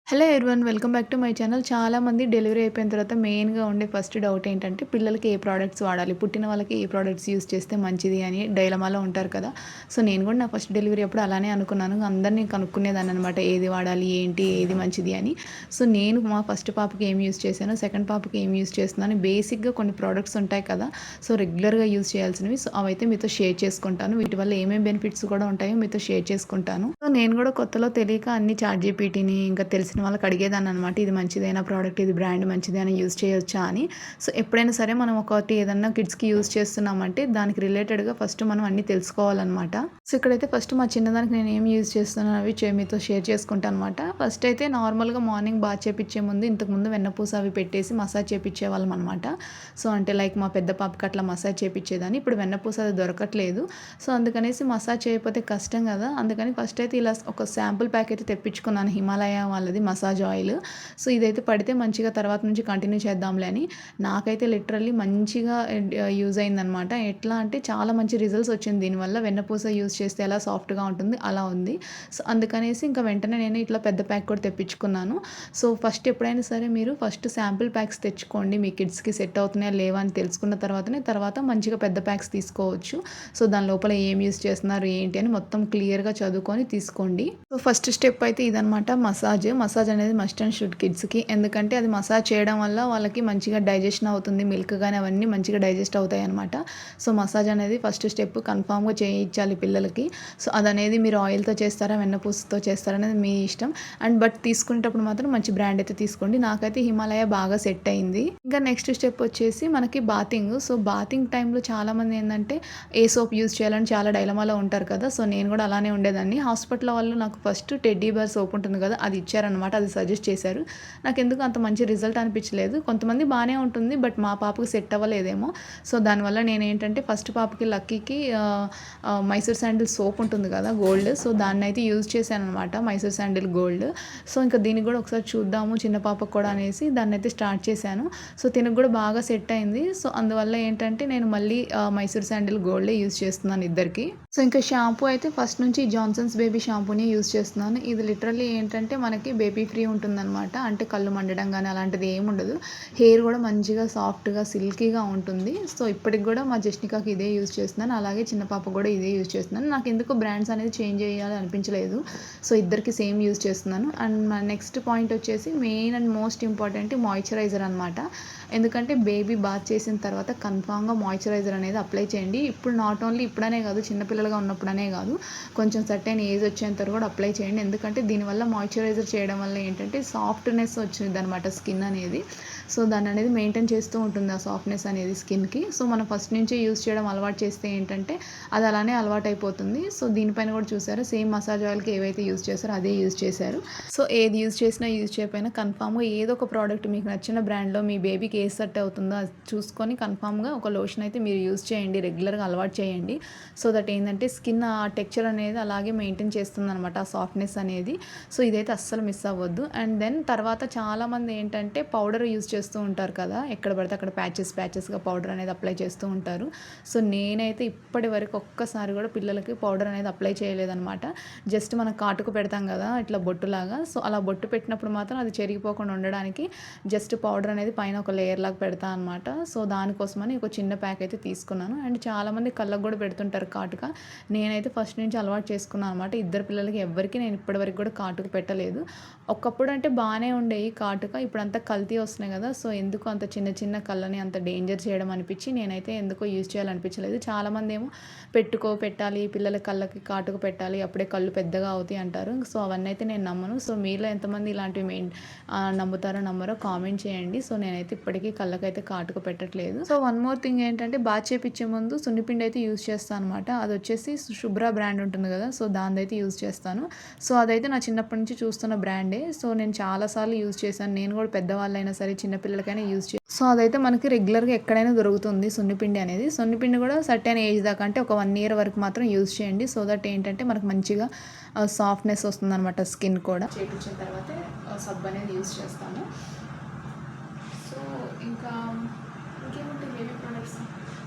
Hello everyone, welcome back to my channel. చాలామంది delivery అయిపోయిన తర్వాత మెయిన్‌గా ఉండే ఫస్ట్ డౌట్ ఏంటంటే పిల్లలకి ఏ ప్రొడక్ట్స్ వాడాలి? పుట్టిన వాళ్ళకి ఏ ప్రొడక్ట్స్ యూజ్ చేస్తే మంచిది అని డైలమాలో ఉంటారు కదా! సో, నేను కూడా నా ఫస్ట్ డెలివరీ అప్పుడు అలానే అనుకున్నాను. అందరిని కనుక్కునేదాన్ననమాట. ఏది వాడాలి? ఏంటి? ఏది మంచిది అని. సో, నేను మా ఫస్ట్ పాపకి ఏం యూజ్ చేశాను, సెకండ్ పాపకి ఏం యూజ్ చేస్తున్నాను, బేసిక్‌గా కొన్ని ప్రొడక్ట్స్ ఉంటాయి కదా! సో, రెగ్యులర్‌గా యూజ్ చేయాల్సినవి. సో, అవైతే మీతో షేర్ చేసుకుంటాను. వీటి వల్ల ఏమేం బెనిఫిట్స్ కూడా ఉంటాయో మీతో షేర్ చేసుకుంటాను. సో, నేను కూడా కొత్తలో తెలియక అన్ని చాట్‌జీపీటీని ఇంకా తెలిసిన వాళ్ళకి అడిగేదాన్ననమాట. ఇది మంచిదేనా ప్రోడక్ట్? ఇది బ్రాండ్ మంచిదేనా? యూజ్ చేయొచ్చా అని. సో, ఎప్పుడైనా సరే మనం ఒకటి ఏదన్నా కిడ్స్‌కి యూజ్ చేస్తున్నామంటే దానికి రిలేటెడ్‌గా ఫస్ట్ మనం అన్నీ తెలుసుకోవాలనమాట. సో, ఇక్కడైతే ఫస్ట్ మా చిన్నదానికి నేను ఏం యూజ్ చేస్తున్నాను అవి మీతో షేర్ చేసుకుంటానమాట. ఫస్ట్ అయితే నార్మల్‌గా మార్నింగ్ బాత్ చేపిచ్చే ముందు ఇంతకుముందు వెన్నపూస అవి పెట్టేసి మసాజ్ చేపిచ్చేవాళ్ళం అనమాట. సో, అంటే లైక్ మా పెద్ద పాపకి అట్లా మసాజ్ చేపిచ్చేదాన్ని. ఇప్పుడు వెన్నపూస అది దొరకట్లేదు. సో, అందుకనేసి మసాజ్ చేయకపోతే కష్టం కదా! అందుకని ఫస్ట్ అయితే ఇలా ఒక శాంపుల్ ప్యాక్ అయితే తెప్పించుకున్నాను హిమాలయ వాళ్ళది మసాజ్ ఆయిల్. సో, ఇదైతే పడితే మంచిగా తర్వాత నుంచి కంటిన్యూ చేద్దాంలే అని. నాకైతే లిటరల్లీ మంచిగా యూజ్ అయిందనమాట. ఎట్లా అంటే చాలా మంచి రిజల్ట్స్ వచ్చింది దీనివల్ల. వెన్నపూస యూజ్ చేస్తే ఎలా సాఫ్ట్‌గా ఉంటుంది అలా ఉంది. సో, అందుకనేసి ఇంకా వెంటనే నేను ఇట్లా పెద్ద ప్యాక్ కూడా తెప్పించుకున్నాను. సో, ఫస్ట్ ఎప్పుడైనా సరే మీరు ఫస్ట్ శాంపుల్ ప్యాక్స్ తెచ్చుకోండి. మీ కిడ్స్‌కి సెట్ అవుతున్నాయా లేవా అని తెలుసుకున్న తర్వాతనే తర్వాత మంచిగా పెద్ద ప్యాక్స్ తీసుకోవచ్చు. సో, దాని లోపల ఏం యూజ్ చేస్తున్నారు ఏంటి అని మొత్తం క్లియర్‌గా చదువుకొని తీసుకోండి. సో, ఫస్ట్ స్టెప్ అయితే ఇదనమాట మసాజ్. మసాజ్ అనేది మస్ట్ అండ్ షుడ్ కిడ్స్‌కి. ఎందుకంటే అది మసాజ్ చేయడం వల్ల వాళ్ళకి మంచిగా డైజెషన్ అవుతుంది. మిల్క్ గాని అవన్నీ మంచిగా డైజెస్ట్ అవుతాయనమాట. సో, మసాజ్ అనేది ఫస్ట్ స్టెప్ కన్ఫర్మ్‌గా చేయించాలి పిల్లలకి. సో, అదనేది మీరు ఆయిల్‌తో చేస్తారా, వెన్నపూసతో చేస్తారా అనేది మీ ఇష్టం. బట్ తీసుకునేటప్పుడు మాత్రం మంచి బ్రాండ్ అయితే తీసుకోండి. నాకైతే హిమాలయ బాగా సెట్ అయింది. ఇంకా నెక్స్ట్ స్టెప్ వచ్చేసి మనకి బాతింగ్. సో, బాతింగ్ టైంలో చాలామంది ఏందంటే ఏ సోప్ యూజ్ చేయాలని చాలా డైలమాలో ఉంటారు కదా! సో, నేను కూడా అలానే ఉండేదాన్ని. హాస్పిటల్ వాళ్ళు నాకు ఫస్ట్ టెడ్డీ బేర్ సోప్ ఉంటుంది కదా! అది ఇచ్చారనమాట. అది సజెస్ట్ చేశారు. నాకెందుకో అంత మంచి రిజల్ట్ అనిపించలేదు. కొంతమంది బానే ఉంటుంది. బట్ మా పాపకి సెట్ అవ్వలేదేమో. సో, దానివల్ల నేనేంటంటే ఫస్ట్ పాపకి లక్కీకి మైసూర్ శాండిల్ సోప్ ఉంటుంది కదా! గోల్డ్. సో, దాన్నైతే యూజ్ చేశాననమాట. Mysore sandal gold. సో, ఇంకా దీనికి కూడా ఒకసారి చూద్దాము చిన్న పాపకు కూడా అనేసి దాన్నైతే స్టార్ట్ చేశాను. సో, తినకు కూడా బాగా సెట్ అయింది. సో, అందువల్ల ఏంటంటే నేను మళ్ళీ మైసూర్ శాండిల్ గోల్డే యూజ్ చేస్తున్నాను ఇద్దరికి. సో, ఇంకా షాంపూ అయితే ఫస్ట్ నుంచి జాన్సన్స్ బేబీ షాంపూనే యూజ్ చేస్తున్నాను. ఇది లిటరల్లీ ఏంటంటే మనకి బేబీ ఫ్రీ ఉంటుందనమాట. అంటే కళ్ళు మండడం గానీ అలాంటిది ఏముండదు. హెయిర్ కూడా మంచిగా సాఫ్ట్‌గా, సిల్కీగా ఉంటుంది. సో, ఇప్పటికి కూడా మా జస్నికాకి ఇదే యూజ్ చేస్తున్నాను. అలాగే చిన్న పాప కూడా ఇదే యూజ్ చేస్తున్నాను. నాకెందుకో బ్రాండ్స్ అనేది చేంజ్ చేయాలి అనిపించలేదు. సో, ఇద్దరికి సేమ్ యూజ్ చేస్తున్నాను. మా నెక్స్ట్ పాయింట్ వచ్చేసి main and most important moisturiser అనమాట. ఎందుకంటే బేబీ బాత్ చేసిన తర్వాత కన్ఫామ్‌గా మాయిశ్చరైజర్ అనేది అప్లై చేయండి. ఇప్పుడు నాట్ ఓన్లీ ఇప్పుడనే కాదు, చిన్న పిల్లలుగా ఉన్నప్పుడనే కాదు, కొంచెం సర్టెన్ ఏజ్ వచ్చేంత వరకు కూడా అప్లై చేయండి. ఎందుకంటే దీనివల్ల మాయిశ్చరైజర్ చేయడం వల్ల ఏంటంటే సాఫ్ట్‌నెస్ వచ్చిద్దనమాట స్కిన్ అనేది. సో, దాన్ననేది మెయింటైన్ చేస్తూ ఉంటుంది ఆ సాఫ్ట్‌నెస్ అనేది స్కిన్‌కి. సో, మనం ఫస్ట్ నుంచే యూజ్ చేయడం అలవాటు చేస్తే ఏంటంటే అది అలానే అలవాటయిపోతుంది. సో, దీనిపైన కూడా చూసారా సేమ్ మసాజ్ ఆయిల్‌కి ఏవైతే యూజ్ చేశారో అదే యూజ్ చేశారు. సో, ఏది యూజ్ చేసినా యూజ్ చేయకపోయినా కన్ఫామ్‌గా ఏదో ఒక ప్రోడక్ట్ మీకు నచ్చిన బ్రాండ్‌లో మీ బేబీకి ఏది సెట్ అవుతుందో అది చూసుకొని కన్ఫామ్‌గా ఒక లోషన్ అయితే మీరు యూజ్ చేయండి. రెగ్యులర్‌గా అలవాటు చేయండి. సో దట్ ఏంటంటే స్కిన్ ఆ టెక్స్చర్ అనేది అలాగే మెయింటైన్ చేస్తుందనమాట. ఆ సాఫ్ట్‌నెస్ అనేది. సో, ఇదైతే అస్సలు మిస్ అవ్వద్దు. దెన్ తర్వాత చాలామంది ఏంటంటే పౌడర్ యూజ్ చేస్తూ ఉంటారు కదా! ఎక్కడ పడితే అక్కడ ప్యాచెస్‌గా పౌడర్ అనేది అప్లై చేస్తూ ఉంటారు. సో, నేనైతే ఇప్పటి వరకు ఒక్కసారి కూడా పిల్లలకి పౌడర్ అనేది అప్లై చేయలేదనమాట. జస్ట్ మనం కాటుకు పెడతాం కదా! ఇట్లా బొట్టులాగా. సో, అలా బొట్టు పెట్టినప్పుడు మాత్రం అది చెరిగిపోకుండా ఉండడానికి జస్ట్ పౌడర్ అనేది పైన ఒక లేయర్ లాగా పెడతా అనమాట. సో, దానికోసమని ఒక చిన్న ప్యాక్ అయితే తీసుకున్నాను. చాలామంది కళ్ళకు కూడా పెడుతుంటారు కాటుక. నేనైతే ఫస్ట్ నుంచి అలవాటు చేసుకున్నాను అనమాట. ఇద్దరు పిల్లలకి ఎవ్వరికీ నేను ఇప్పటివరకు కూడా కాటుక పెట్టలేదు. ఒకప్పుడు అంటే బాగానే ఉండేవి కాటుక. ఇప్పుడంతా కల్తీ వస్తున్నాయి కదా! సో, ఎందుకు అంత చిన్న చిన్న కళ్ళని అంత డేంజర్ చేయడం అనిపించి నేనైతే ఎందుకో యూజ్ చేయాలనిపించలేదు. చాలామంది ఏమో పెట్టాలి పిల్లల కళ్ళకి కాటుక పెట్టాలి అప్పుడే కళ్ళు పెద్దగా అవుతాయి అంటారు. సో, అవన్నీ అయితే నేను నమ్మను. సో, మీలో ఎంతమంది ఇలాంటివి నమ్ముతారో నమ్మరో కామెంట్ చేయండి. సో, నేనైతే ఇప్పటికీ కళ్ళకైతే కాటుక పెట్టట్లేదు. సో, వన్ మోర్ థింగ్ ఏంటంటే బాత్ చేపిచ్చే ముందు సున్నిపిండి అయితే యూజ్ చేస్తాను అనమాట. అదొచ్చేసి శుభ్ర బ్రాండ్ ఉంటుంది కదా! సో, దానిదైతే యూజ్ చేస్తాను. సో, అదైతే నా చిన్నప్పటి నుంచి చూస్తున్న బ్రాండే. సో, నేను చాలా సార్లు యూజ్ చేశాను. నేను కూడా పెద్దవాళ్ళైనా సరే చిన్న పిల్లలకైనా సో, అదైతే మనకి రెగ్యులర్‌గా ఎక్కడైనా దొరుకుతుంది సున్నిపిండి అనేది. సున్నిపిండి కూడా సర్టెన్ ఏజ్ దాకా అంటే ఒక 1 ఇయర్ వరకు మాత్రం యూజ్ చేయండి. సో దట్ ఏంటంటే మనకు మంచిగా సాఫ్ట్‌నెస్ వస్తుందనమాట స్కిన్ కూడా. చేపించిన తర్వాతే సబ్బు అనేది యూజ్ చేస్తాము. సో, ఇంకా ఇంకేముంటాయి బేబీ ప్రొడక్ట్స్.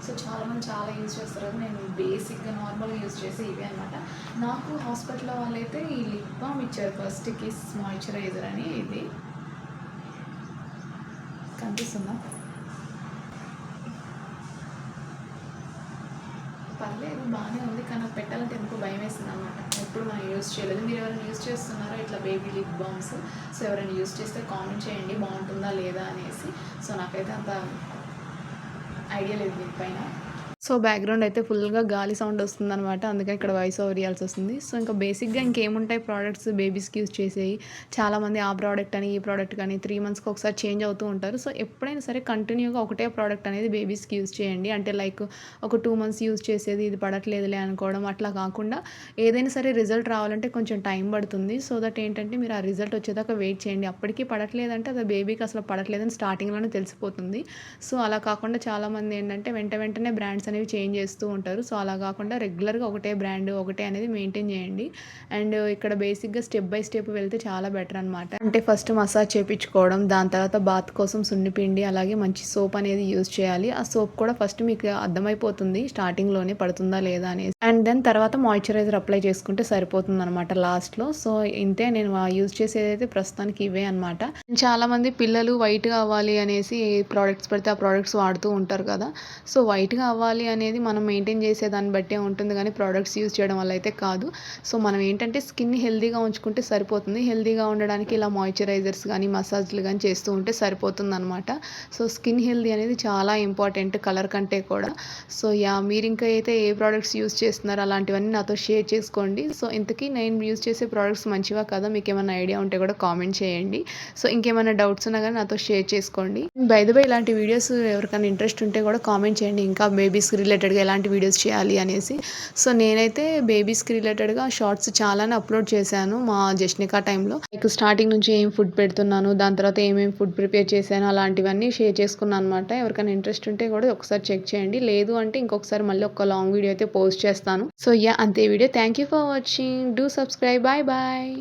సో చాలామంది చాలా యూజ్ చేస్తారు కదా, నేను బేసిక్గా నార్మల్గా యూజ్ చేసి ఇవే అనమాట. నాకు హాస్పిటల్లో వాళ్ళైతే ఈ లిప్ బామ్ ఇచ్చారు, ఫస్ట్ కిస్ మాయిశ్చరైజర్ అని. ఇది కనిపిస్తుందా? పర్లేదు, బాగానే ఉంది, కానీ నాకు పెట్టాలంటే ఎందుకో భయం వేస్తుంది అనమాట. ఎప్పుడు మనం యూజ్ చేయలేదు. మీరు ఎవరైనా యూజ్ చేస్తున్నారో ఇట్లా బేబీ లిప్ బామ్స్? సో ఎవరైనా యూజ్ చేస్తే కామెంట్ చేయండి బాగుంటుందా లేదా అనేసి. సో నాకైతే అంత ఐడియా లేదు దీనిపైన. సో బ్యాక్గ్రౌండ్ అయితే ఫుల్గా గాలి సౌండ్ వస్తుందనమాట, అందుకే ఇక్కడ వాయిస్ ఓవర్ ఇవ్వాల్సి వస్తుంది. సో ఇంకా బేసిక్గా ఇంకేముంటాయి ప్రోడక్ట్స్ బేబీస్కి యూజ్ చేసేవి. చాలామంది ఆ ప్రోడక్ట్ అని ఈ ప్రోడక్ట్ కానీ 3 మంత్స్కి ఒకసారి చేంజ్ అవుతూ ఉంటారు. సో ఎప్పుడైనా సరే కంటిన్యూగా ఒకటే ప్రోడక్ట్ అనేది బేబీస్కి యూజ్ చేయండి. అంటే లైక్ ఒక 2 మంత్స్ యూజ్ చేసేది ఇది పడట్లేదులే అనుకోవడం అట్లా కాకుండా, ఏదైనా సరే రిజల్ట్ రావాలంటే కొంచెం టైం పడుతుంది. సో దట్ ఏంటంటే మీరు ఆ రిజల్ట్ వచ్చేదాకా వెయిట్ చేయండి. అప్పటికి పడట్లేదంటే అది బేబీకి అసలు పడట్లేదని స్టార్టింగ్లోనే తెలిసిపోతుంది. సో అలా కాకుండా చాలామంది ఏంటంటే వెంటనే బ్రాండ్స్ అనేవి చేంజ్ చేస్తూ ఉంటారు. సో అలా కాకుండా రెగ్యులర్గా ఒకటే బ్రాండ్ ఒకటే అనేది మెయింటైన్ చేయండి. అండ్ ఇక్కడ బేసిక్గా స్టెప్ బై స్టెప్ వెళ్తే చాలా బెటర్ అనమాట. అంటే ఫస్ట్ మసాజ్ చేయించుకోవడం, దాని తర్వాత బాత్ కోసం సున్నిపిండి అలాగే మంచి సోప్ అనేది యూజ్ చేయాలి. ఆ సోప్ కూడా ఫస్ట్ మీకు అర్థమైపోతుంది స్టార్టింగ్లోనే పడుతుందా లేదా అనేసి. అండ్ దెన్ తర్వాత మాయిశ్చరైజర్ అప్లై చేసుకుంటే సరిపోతుంది అనమాట లాస్ట్లో. సో ఇంతే, నేను యూజ్ చేసేదైతే ప్రస్తుతానికి ఇవే అనమాట. చాలామంది పిల్లలు వైట్గా అవ్వాలి అనేసి ఏ ప్రోడక్ట్స్ పడితే ఆ ప్రోడక్ట్స్ వాడుతూ ఉంటారు కదా. సో వైట్గా అవ్వాలి అనేది మనం మెయింటైన్ చేసే దాన్ని బట్టే ఉంటుంది, కానీ ప్రోడక్ట్స్ యూజ్ చేయడం వల్ల అయితే కాదు. సో మనం ఏంటంటే స్కిన్ని హెల్తీగా ఉంచుకుంటే సరిపోతుంది. హెల్తీగా ఉండడానికి ఇలా మాయిశ్చరైజర్స్ కానీ మసాజ్లు కానీ చేస్తూ ఉంటే సరిపోతుంది అనమాట. సో స్కిన్ హెల్తీ అనేది చాలా ఇంపార్టెంట్ కలర్ కంటే కూడా. సో మీరు ఇంకా అయితే ఏ ప్రోడక్ట్స్ యూజ్ చేస్తున్నారో అలాంటివన్నీ నాతో షేర్ చేసుకోండి. సో ఇంతకీ నేను యూజ్ చేసే ప్రోడక్ట్స్ మంచివా కదా, మీకు ఏమైనా ఐడియా ఉంటే కూడా కామెంట్ చేయండి. సో ఇంకేమైనా డౌట్స్ ఉన్నా కానీ నాతో షేర్ చేసుకోండి. బై ద వే ఇలాంటి వీడియోస్ ఎవరికైనా ఇంట్రెస్ట్ ఉంటే కూడా కామెంట్ చేయండి, ఇంకా బేబీస్కి రిలేటెడ్గా ఎలాంటి వీడియోస్ చేయాలి అనేసి. సో నేనైతే బేబీస్కి రిలేటెడ్గా షార్ట్స్ చాలానే అప్లోడ్ చేశాను మా జస్నికా టైంలో. లైక్ స్టార్టింగ్ నుంచి ఏం ఫుడ్ పెడుతున్నాను, దాని తర్వాత ఏమేమి ఫుడ్ ప్రిపేర్ చేశాను అలాంటివన్నీ షేర్ చేసుకున్నాను అనమాట. ఎవరికైనా ఇంట్రెస్ట్ ఉంటే కూడా ఒకసారి చెక్ చేయండి. లేదు అంటే ఇంకొకసారి మళ్ళీ ఒక లాంగ్ వీడియో అయితే పోస్ట్ చేస్తాను. సో అంతే video. Thank you for watching. Do subscribe. Bye bye.